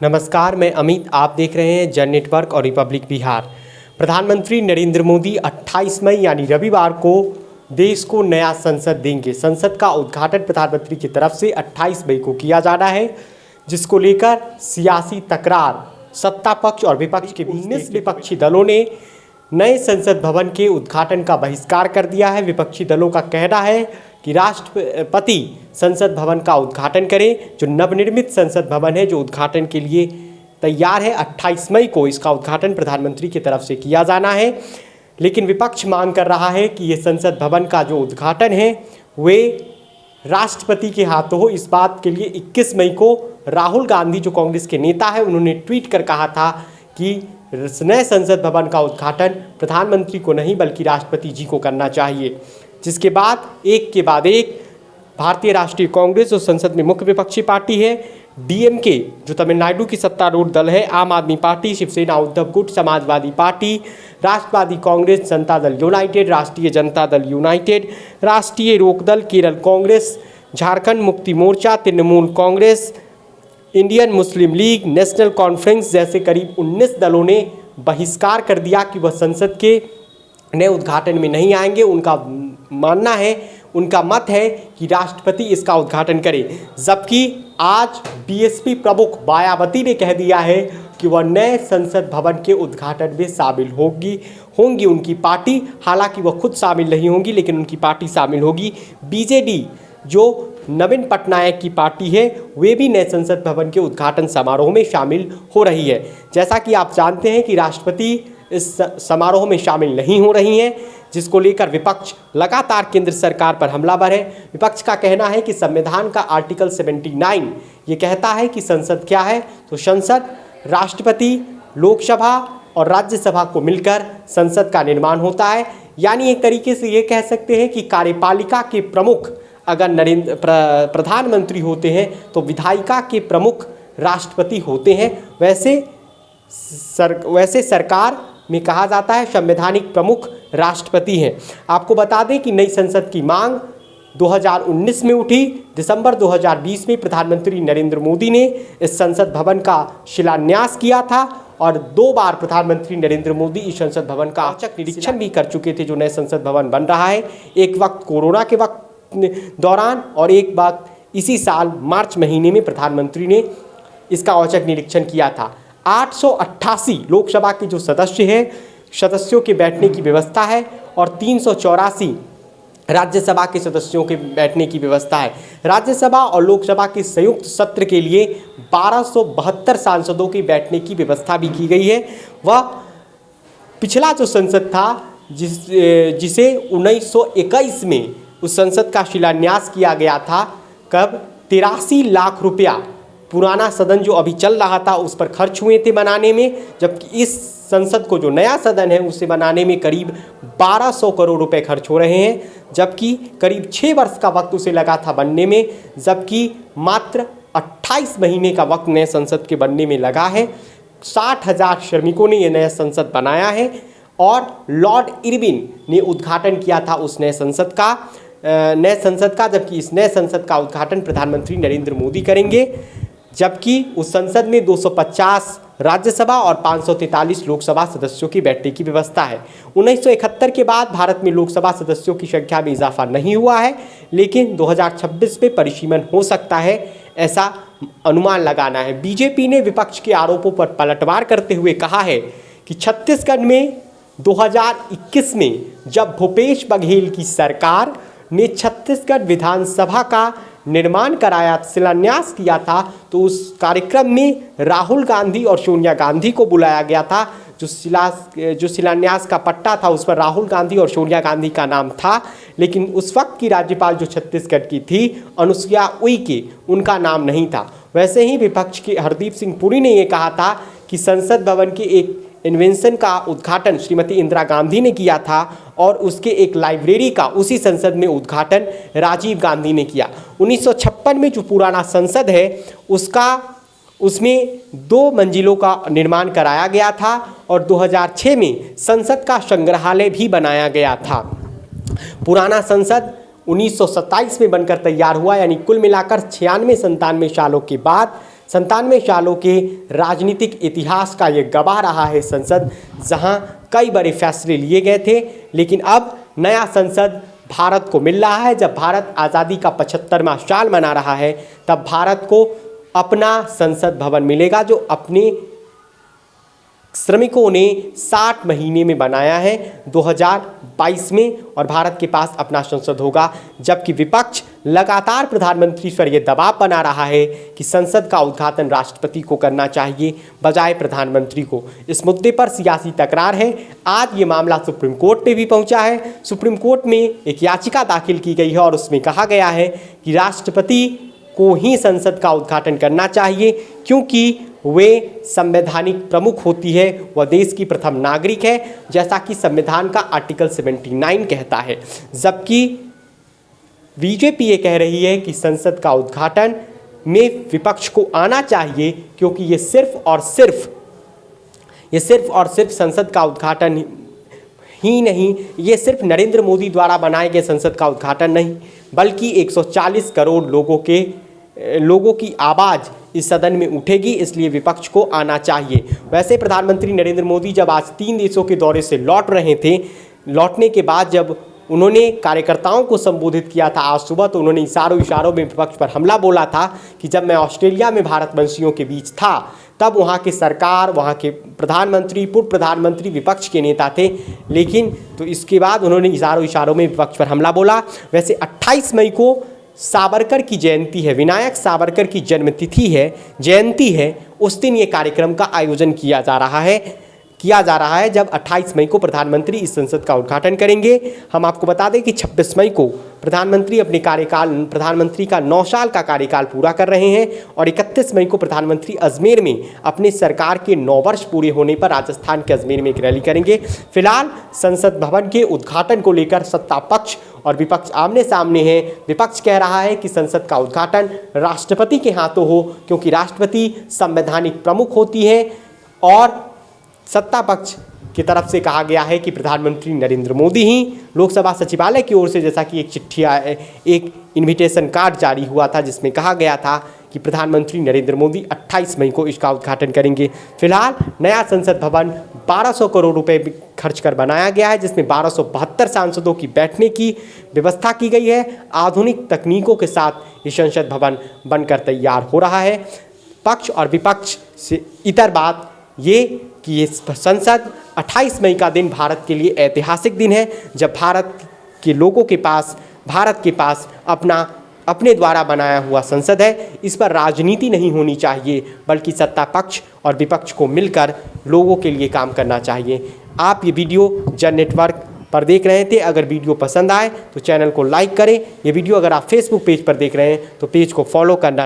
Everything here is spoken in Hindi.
नमस्कार, मैं अमित। आप देख रहे हैं जन नेटवर्क और रिपब्लिक बिहार। प्रधानमंत्री नरेंद्र मोदी 28 मई यानी रविवार को देश को नया संसद देंगे। संसद का उद्घाटन प्रधानमंत्री की तरफ से 28 मई को किया जाना है, जिसको लेकर सियासी तकरार सत्ता पक्ष और विपक्ष के 19 विपक्षी दलों ने नए संसद भवन के उद्घाटन का बहिष्कार कर दिया है। विपक्षी दलों का कहना है कि राष्ट्रपति संसद भवन का उद्घाटन करें। जो नवनिर्मित संसद भवन है, जो उद्घाटन के लिए तैयार है, 28 मई को इसका उद्घाटन प्रधानमंत्री की तरफ से किया जाना है। लेकिन विपक्ष मांग कर रहा है कि ये संसद भवन का जो उद्घाटन है वे राष्ट्रपति के हाथों हो। इस बात के लिए 21 मई को राहुल गांधी, जो कांग्रेस के नेता है, उन्होंने ट्वीट कर कहा था कि नए संसद भवन का उद्घाटन प्रधानमंत्री को नहीं बल्कि राष्ट्रपति जी को करना चाहिए। जिसके बाद एक के बाद एक भारतीय राष्ट्रीय कांग्रेस, जो संसद में मुख्य विपक्षी पार्टी है, डीएमके, जो तमिलनाडु की सत्तारूढ़ दल है, आम आदमी पार्टी, शिवसेना, उद्धव गुट, समाजवादी पार्टी, राष्ट्रवादी कांग्रेस, जनता दल यूनाइटेड, राष्ट्रीय जनता दल यूनाइटेड, राष्ट्रीय Lokdal, Kerala Congress, Jharkhand Mukti Morcha, Trinamool Congress, Indian Muslim League, National Conference जैसे करीब 19 दलों ने बहिष्कार कर दिया कि वह संसद के नए उद्घाटन में नहीं आएंगे। उनका मानना है, उनका मत है कि राष्ट्रपति इसका उद्घाटन करे। जबकि आज बीएसपी प्रमुख मायावती ने कह दिया है कि वह नए संसद भवन के उद्घाटन में शामिल होंगी उनकी पार्टी। हालांकि वह खुद शामिल नहीं होंगी, लेकिन उनकी पार्टी शामिल होगी। बीजेडी, जो नवीन पटनायक की पार्टी है, वे भी नए संसद भवन के उद्घाटन समारोह में शामिल हो रही है। जैसा कि आप जानते हैं कि राष्ट्रपति इस समारोह में शामिल नहीं हो रही हैं, जिसको लेकर विपक्ष लगातार केंद्र सरकार पर हमलावर है। विपक्ष का कहना है कि संविधान का आर्टिकल 79 ये कहता है कि संसद क्या है, तो संसद राष्ट्रपति, लोकसभा और राज्यसभा को मिलकर संसद का निर्माण होता है। यानी एक तरीके से ये कह सकते हैं कि कार्यपालिका के प्रमुख अगर प्रधानमंत्री होते हैं तो विधायिका के प्रमुख राष्ट्रपति होते हैं। वैसे सरकार में कहा जाता है संवैधानिक प्रमुख राष्ट्रपति हैं। आपको बता दें कि नई संसद की मांग 2019 में उठी। दिसंबर 2020 में प्रधानमंत्री नरेंद्र मोदी ने इस संसद भवन का शिलान्यास किया था और 2 बार प्रधानमंत्री नरेंद्र मोदी इस संसद भवन का औचक निरीक्षण भी कर चुके थे, जो नए संसद भवन बन रहा है। एक वक्त कोरोना के वक्त दौरान और एक वक्त इसी साल मार्च महीने में प्रधानमंत्री ने इसका औचक निरीक्षण किया था। 888 लोकसभा के जो सदस्य हैं, सदस्यों के बैठने की व्यवस्था है और 384 राज्यसभा के सदस्यों के बैठने की व्यवस्था है। राज्यसभा और लोकसभा के संयुक्त सत्र के लिए 1272 सांसदों के बैठने की व्यवस्था भी की गई है। वह पिछला जो संसद था जिसे 1921 में उस संसद का शिलान्यास किया गया था, कब 83 लाख रुपया पुराना सदन जो अभी चल रहा था उस पर खर्च हुए थे बनाने में, जबकि इस संसद को जो नया सदन है उसे बनाने में करीब 1200 करोड़ रुपए खर्च हो रहे हैं। जबकि करीब 6 वर्ष का वक्त उसे लगा था बनने में, जबकि मात्र 28 महीने का वक्त नए संसद के बनने में लगा है। 60,000 श्रमिकों ने यह नया संसद बनाया है और लॉर्ड इरविन ने उद्घाटन किया था उस नए संसद का, जबकि इस नए संसद का उद्घाटन प्रधानमंत्री नरेंद्र मोदी करेंगे। जबकि उस संसद में 250 राज्यसभा और 543 लोकसभा सदस्यों की बैठने की व्यवस्था है। 1971 के बाद भारत में लोकसभा सदस्यों की संख्या में इजाफा नहीं हुआ है, लेकिन 2026 में परिसीमन हो सकता है, ऐसा अनुमान लगाना है। बीजेपी ने विपक्ष के आरोपों पर पलटवार करते हुए कहा है कि छत्तीसगढ़ में 2021 में जब भूपेश बघेल की सरकार ने छत्तीसगढ़ विधानसभा का निर्माण कराया, शिलान्यास किया था, तो उस कार्यक्रम में राहुल गांधी और सोनिया गांधी को बुलाया गया था। जो शिलान्यास का पट्टा था उस पर राहुल गांधी और सोनिया गांधी का नाम था, लेकिन उस वक्त की राज्यपाल जो छत्तीसगढ़ की थी, अनुसुईया उइके, उनका नाम नहीं था। वैसे ही विपक्ष के हरदीप सिंह पुरी ने यह कहा था कि संसद भवन के एक इन्वेंशन का उद्घाटन श्रीमती इंदिरा गांधी ने किया था और उसके एक लाइब्रेरी का उसी संसद में उद्घाटन राजीव गांधी ने किया। 1956 में जो पुराना संसद है उसमें 2 मंजिलों का निर्माण कराया गया था और 2006 में संसद का संग्रहालय भी बनाया गया था। पुराना संसद 1927 में बनकर तैयार हुआ, यानी कुल मिलाकर 96-97 सालों के बाद 97 सालों के राजनीतिक इतिहास का ये गवाह रहा है संसद, जहां कई बड़े फैसले लिए गए थे। लेकिन अब नया संसद भारत को मिल रहा है। जब भारत आज़ादी का 75वां साल मना रहा है, तब भारत को अपना संसद भवन मिलेगा, जो अपने श्रमिकों ने 60 महीने में बनाया है 2022 में, और भारत के पास अपना संसद होगा। जबकि विपक्ष लगातार प्रधानमंत्री पर यह दबाव बना रहा है कि संसद का उद्घाटन राष्ट्रपति को करना चाहिए बजाय प्रधानमंत्री को। इस मुद्दे पर सियासी तकरार है। आज ये मामला सुप्रीम कोर्ट में भी पहुंचा है। सुप्रीम कोर्ट में एक याचिका दाखिल की गई है और उसमें कहा गया है कि राष्ट्रपति को ही संसद का उद्घाटन करना चाहिए, क्योंकि वे संवैधानिक प्रमुख होती है, वह देश की प्रथम नागरिक है, जैसा कि संविधान का आर्टिकल 79 कहता है। जबकि बीजेपी ये कह रही है कि संसद का उद्घाटन में विपक्ष को आना चाहिए, क्योंकि ये सिर्फ और सिर्फ संसद का उद्घाटन ही नहीं, ये सिर्फ नरेंद्र मोदी द्वारा बनाए गए संसद का उद्घाटन नहीं, बल्कि 140 करोड़ लोगों की आवाज़ इस सदन में उठेगी, इसलिए विपक्ष को आना चाहिए। वैसे प्रधानमंत्री नरेंद्र मोदी जब आज 3 देशों के दौरे से लौट रहे थे, लौटने के बाद जब उन्होंने कार्यकर्ताओं को संबोधित किया था आज सुबह, तो उन्होंने इशारों में विपक्ष पर हमला बोला था कि जब मैं ऑस्ट्रेलिया में भारतवंशियों के बीच था, तब वहाँ की सरकार, वहाँ के प्रधानमंत्री, पूर्व प्रधानमंत्री विपक्ष के नेता थे। लेकिन तो इसके बाद उन्होंने इशारों में विपक्ष पर हमला बोला। वैसे 28 मई को सावरकर की जयंती है, विनायक सावरकर की जयंती है। उस दिन ये कार्यक्रम का आयोजन किया जा रहा है जब 28 मई को प्रधानमंत्री इस संसद का उद्घाटन करेंगे। हम आपको बता दें कि 26 मई को प्रधानमंत्री का 9 साल का कार्यकाल पूरा कर रहे हैं, और 31 मई को प्रधानमंत्री अजमेर में अपने सरकार के 9 वर्ष पूरे होने पर राजस्थान के अजमेर में एक रैली करेंगे। फिलहाल संसद भवन के उद्घाटन को लेकर सत्ता पक्ष और विपक्ष आमने सामने है। विपक्ष कह रहा है कि संसद का उद्घाटन राष्ट्रपति के हाथों हो, क्योंकि राष्ट्रपति संवैधानिक प्रमुख होती है, और सत्ता पक्ष की तरफ से कहा गया है कि प्रधानमंत्री नरेंद्र मोदी ही लोकसभा सचिवालय की ओर से, जैसा कि एक इन्विटेशन कार्ड जारी हुआ था जिसमें कहा गया था कि प्रधानमंत्री नरेंद्र मोदी 28 मई को इसका उद्घाटन करेंगे। फिलहाल नया संसद भवन 1200 करोड़ रुपए खर्च कर बनाया गया है, जिसमें 1272 सांसदों की बैठने की व्यवस्था की गई है। आधुनिक तकनीकों के साथ ये संसद भवन बनकर तैयार हो रहा है। पक्ष और विपक्ष से इतर बात ये कि ये संसद 28 मई का दिन भारत के लिए ऐतिहासिक दिन है, जब भारत के पास अपने द्वारा बनाया हुआ संसद है। इस पर राजनीति नहीं होनी चाहिए, बल्कि सत्ता पक्ष और विपक्ष को मिलकर लोगों के लिए काम करना चाहिए। आप ये वीडियो जन नेटवर्क पर देख रहे थे। अगर वीडियो पसंद आए तो चैनल को लाइक करें। ये वीडियो अगर आप फेसबुक पेज पर देख रहे हैं तो पेज को फॉलो करना